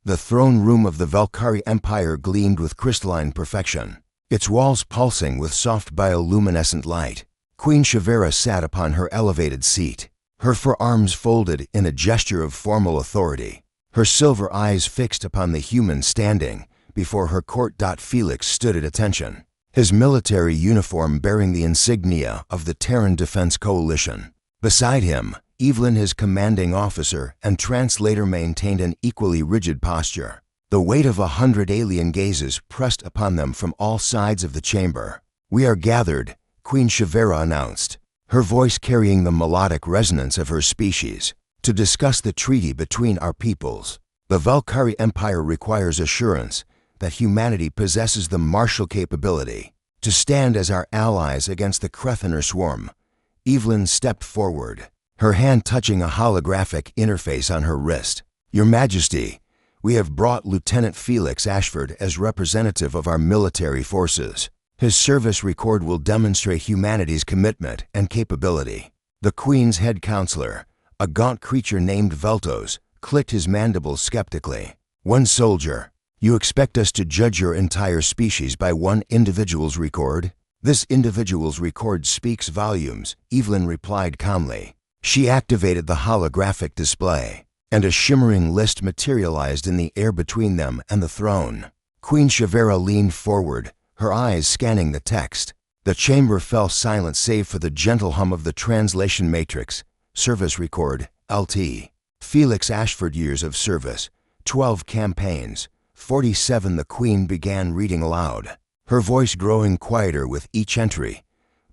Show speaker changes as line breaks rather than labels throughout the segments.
The throne room of the Valkyrie Empire gleamed with crystalline perfection, its walls pulsing with soft bioluminescent light. Queen Shavera sat upon her elevated seat, her forearms folded in a gesture of formal authority, her silver eyes fixed upon the human standing before her court. Felix stood at attention, his military uniform bearing the insignia of the Terran Defense Coalition. Beside him, Evelyn, his commanding officer and translator, maintained an equally rigid posture. The weight of 100 alien gazes pressed upon them from all sides of the chamber. "We are gathered," Queen Shavera announced, her voice carrying the melodic resonance of her species, "to discuss the treaty between our peoples. The Valkyrie Empire requires assurance that humanity possesses the martial capability to stand as our allies against the Krethoner swarm." Evelyn stepped forward, her hand touching a holographic interface on her wrist. "Your Majesty, we have brought Lieutenant Felix Ashford as representative of our military forces. His service record will demonstrate humanity's commitment and capability." The Queen's head counselor, a gaunt creature named Veltos, clicked his mandibles skeptically. "One soldier? You expect us to judge your entire species by one individual's record?" "This individual's record speaks volumes," Evelyn replied calmly. She activated the holographic display, and a shimmering list materialized in the air between them and the throne. Queen Shavera leaned forward, her eyes scanning the text. The chamber fell silent save for the gentle hum of the translation matrix. "Service record, LT. Felix Ashford, years of service, 12 campaigns, 47." The Queen began reading aloud, her voice growing quieter with each entry.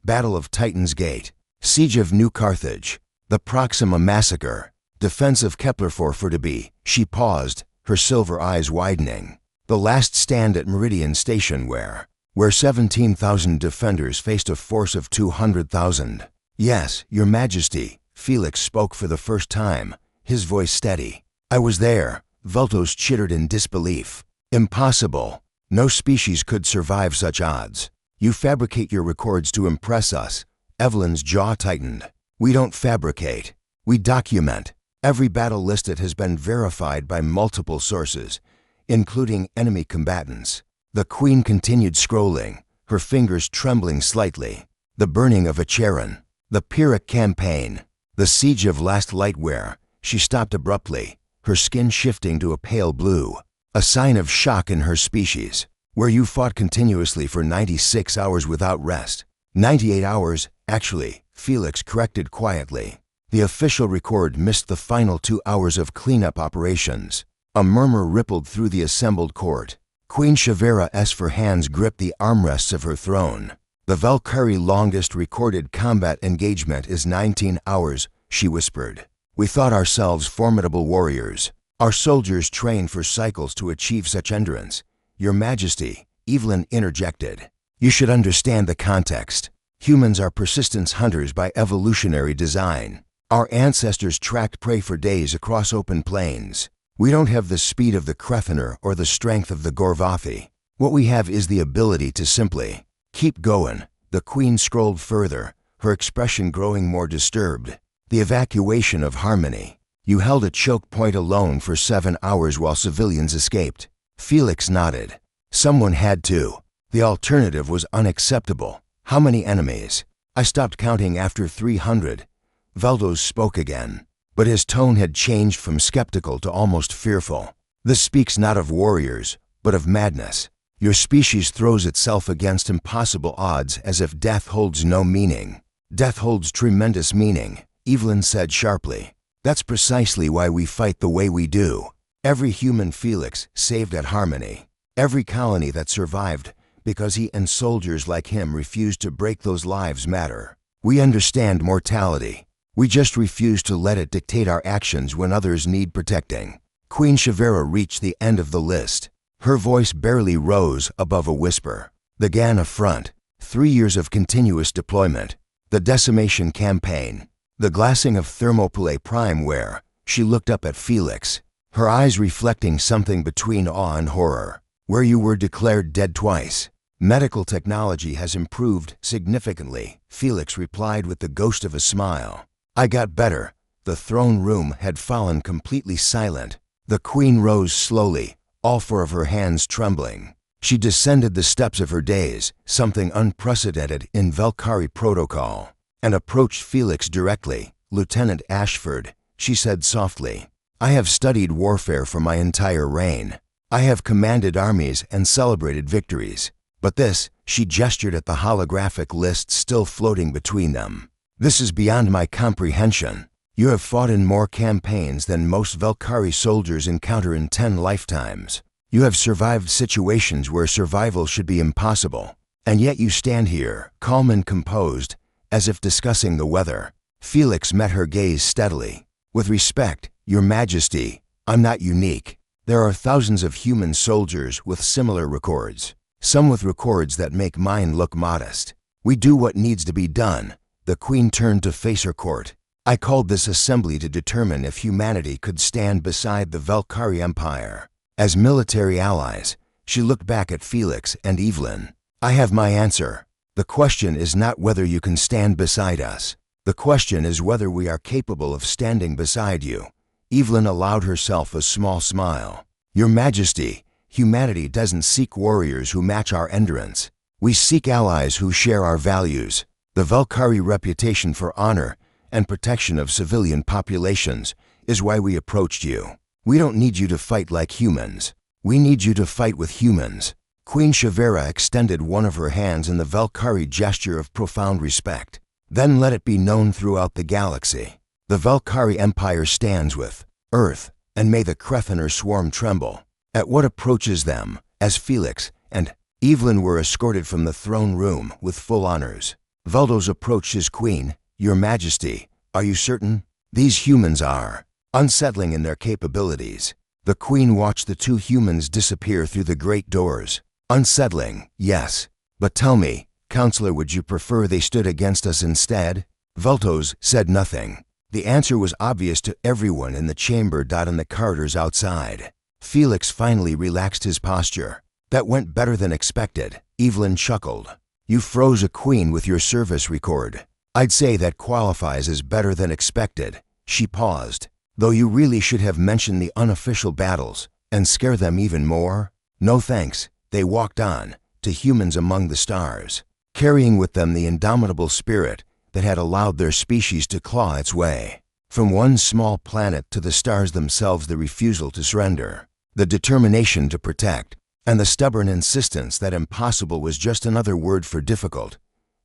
"Battle of Titan's Gate, Siege of New Carthage, the Proxima Massacre, Defense of Kepler-4 She paused, her silver eyes widening. "The Last Stand at Meridian Station where 17,000 defenders faced a force of 200,000. "Yes, Your Majesty," Felix spoke for the first time, his voice steady. "I was there." Veltos chittered in disbelief. "Impossible. No species could survive such odds. You fabricate your records to impress us." Evelyn's jaw tightened. "We don't fabricate. We document. Every battle listed has been verified by multiple sources, including enemy combatants." The Queen continued scrolling, her fingers trembling slightly. "The burning of Acheron, the Pyrrhic campaign, the siege of Last Lightwear." She stopped abruptly, her skin shifting to a pale blue, a sign of shock in her species. "Where you fought continuously for 96 hours without rest." 98 hours, actually," Felix corrected quietly. The official record missed the final 2 hours of cleanup operations. A murmur rippled through the assembled court. Queen Shavera's for hands gripped the armrests of her throne. "The Valkyrie longest recorded combat engagement is 19 hours, she whispered. "We thought ourselves formidable warriors. Our soldiers trained for cycles to achieve such endurance." "Your Majesty," Evelyn interjected, "you should understand the context. Humans are persistence hunters by evolutionary design. Our ancestors tracked prey for days across open plains. We don't have the speed of the Krethoner or the strength of the Gorvathi. What we have is the ability to simply keep going." The Queen scrolled further, her expression growing more disturbed. "The evacuation of Harmony. You held a choke point alone for 7 hours while civilians escaped." Felix nodded. "Someone had to. The alternative was unacceptable." "How many enemies?" "I stopped counting after 300. Veltos spoke again, but his tone had changed from skeptical to almost fearful. "This speaks not of warriors, but of madness. Your species throws itself against impossible odds as if death holds no meaning." "Death holds tremendous meaning," Evelyn said sharply. "That's precisely why we fight the way we do. Every human Felix saved at Harmony, every colony that survived because he and soldiers like him refused to break those lives matter. We understand mortality. We just refuse to let it dictate our actions when others need protecting." Queen Shavera reached the end of the list. Her voice barely rose above a whisper. "The Ghana Front, 3 years of continuous deployment. The Decimation Campaign, the glassing of Thermopylae Prime where." She looked up at Felix, her eyes reflecting something between awe and horror. "Where you were declared dead twice." "Medical technology has improved significantly," Felix replied with the ghost of a smile. "I got better." The throne room had fallen completely silent. The queen rose slowly, all four of her hands trembling. She descended the steps of her dais, something unprecedented in Valkyrie protocol, and approached Felix directly. "Lieutenant Ashford," she said softly, "I have studied warfare for my entire reign. I have commanded armies and celebrated victories. But this," she gestured at the holographic list still floating between them, "this is beyond my comprehension. You have fought in more campaigns than most Valkyrie soldiers encounter in 10 lifetimes. You have survived situations where survival should be impossible. And yet you stand here, calm and composed, as if discussing the weather." Felix met her gaze steadily. "With respect, Your Majesty, I'm not unique. There are thousands of human soldiers with similar records, some with records that make mine look modest. We do what needs to be done." The queen turned to face her court. "I called this assembly to determine if humanity could stand beside the Valkyrie Empire. As military allies," she looked back at Felix and Evelyn. "I have my answer. The question is not whether you can stand beside us. The question is whether we are capable of standing beside you." Evelyn allowed herself a small smile. "Your Majesty, humanity doesn't seek warriors who match our endurance. We seek allies who share our values. The Valkyrie reputation for honor and protection of civilian populations is why we approached you. We don't need you to fight like humans. We need you to fight with humans." Queen Shavera extended one of her hands in the Valkyrie gesture of profound respect. "Then let it be known throughout the galaxy. The Valkyrie Empire stands with Earth, and may the Krethoner swarm tremble at what approaches them." As Felix and Evelyn were escorted from the throne room with full honors, Veldos approached his queen. "Your Majesty, are you certain? These humans are unsettling in their capabilities." The queen watched the two humans disappear through the great doors. "Unsettling, yes. But tell me, Counselor, would you prefer they stood against us instead?" Veltos said nothing. The answer was obvious to everyone in the chamber. In the corridors outside, Felix finally relaxed his posture. "That went better than expected." Evelyn chuckled. "You froze a queen with your service record. I'd say that qualifies as better than expected." She paused. "Though you really should have mentioned the unofficial battles and scare them even more." "No thanks." They walked on, to humans among the stars, carrying with them the indomitable spirit that had allowed their species to claw its way. From one small planet to the stars themselves, the refusal to surrender, the determination to protect, and the stubborn insistence that impossible was just another word for difficult.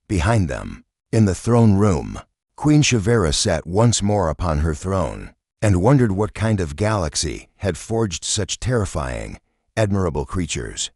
Behind them, in the throne room, Queen Shavera sat once more upon her throne and wondered what kind of galaxy had forged such terrifying, admirable creatures.